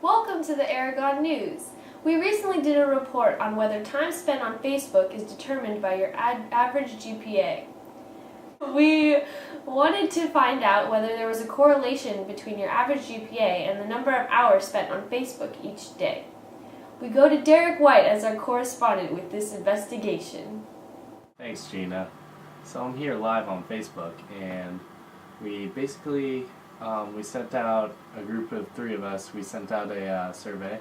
Welcome to the Aragon News. We recently did a report on whether time spent on Facebook is determined by your average GPA. We wanted to find out whether there was a correlation between your average GPA and the number of hours spent on Facebook each day. We go to Derek White as our correspondent with this investigation. Thanks, Gina. So I'm here live on Facebook, and we basically we sent out a group of 3 of us. We sent out a survey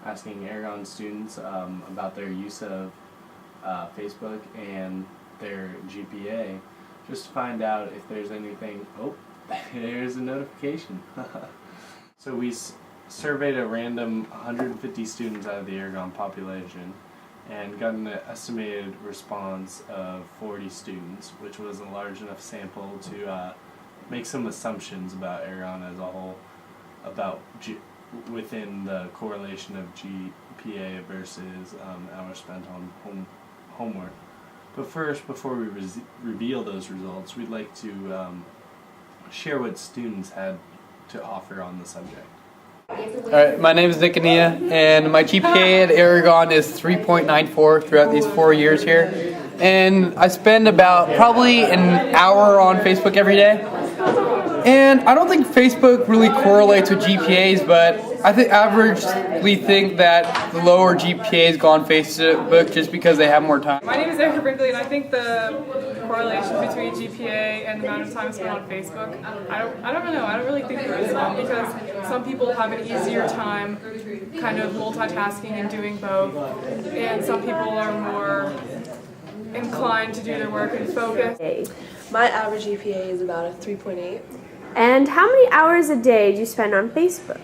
asking Aragon students about their use of Facebook and their GPA, just to find out if there's anything. Oh, there's a notification. So we surveyed a random 150 students out of the Aragon population and got an estimated response of 40 students, which was a large enough sample to make some assumptions about Aragon as a whole, about within the correlation of GPA versus hours spent on homework. But first, before we reveal those results, we'd like to share what students had to offer on the subject. Alright, my name is Nick Ania, and my GPA at Aragon is 3.94 throughout these 4 years here. And I spend about probably an hour on Facebook every day. And I don't think Facebook really correlates with GPAs, but I averagely think that the lower GPAs go on Facebook just because they have more time. My name is Erica Brinkley, and I think the correlation between GPA and the amount of time spent on Facebook, I don't know. I don't really think there is one, because some people have an easier time kind of multitasking and doing both, and some people are more inclined to do their work and focus. My average GPA is about a 3.8. And how many hours a day do you spend on Facebook?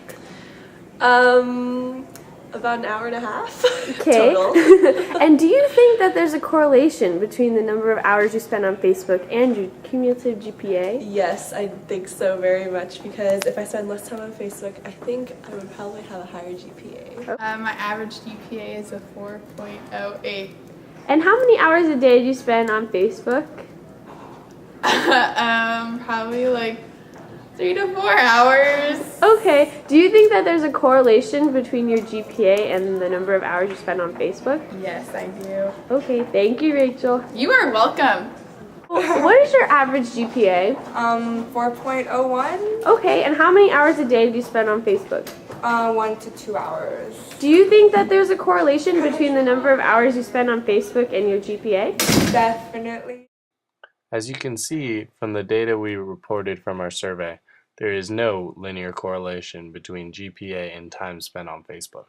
About an hour and a half. Okay. Total. And do you think that there's a correlation between the number of hours you spend on Facebook and your cumulative GPA? Yes, I think so very much, because if I spend less time on Facebook, I think I would probably have a higher GPA. My average GPA is a 4.08. And how many hours a day do you spend on Facebook? Probably like 3 to 4 hours. Okay. Do you think that there's a correlation between your GPA and the number of hours you spend on Facebook? Yes, I do. Okay. Thank you, Rachel. You are welcome. What is your average GPA? 4.01. Okay. And how many hours a day do you spend on Facebook? 1 to 2 hours. Do you think that there's a correlation between the number of hours you spend on Facebook and your GPA? Definitely. As you can see from the data we reported from our survey, there is no linear correlation between GPA and time spent on Facebook.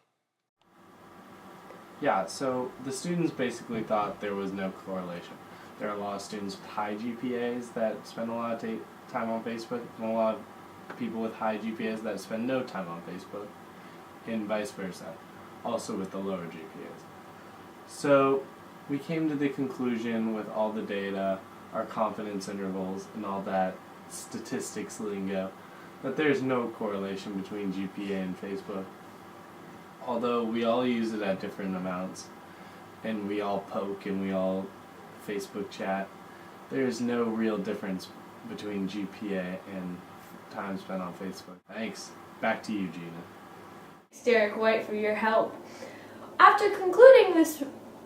Yeah, so the students basically thought there was no correlation. There are a lot of students with high GPAs that spend a lot of time on Facebook, and a lot of people with high GPAs that spend no time on Facebook, and vice versa, also with the lower GPAs. So we came to the conclusion with all the data, our confidence intervals, and all that statistics lingo, that there's no correlation between GPA and Facebook. Although we all use it at different amounts, and we all poke and we all Facebook chat, there's no real difference between GPA and time spent on Facebook. Thanks. Back to you, Gina. Thanks, Derek White, for your help. After concluding this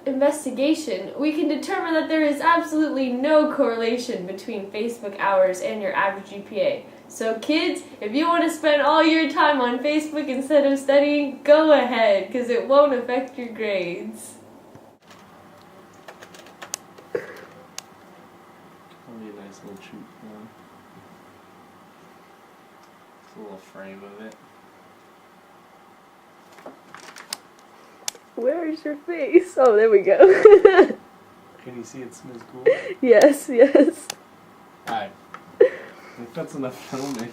investigation, we can determine that there is absolutely no correlation between Facebook hours and your average GPA. So kids, if you want to spend all your time on Facebook instead of studying, go ahead, because it won't affect your grades. That'll be a nice little treat for them. It's a little frame of it. Where is your face? Oh, there we go. Can you see it's Ms. Gould? Yes, yes. Alright. I think that's enough filming.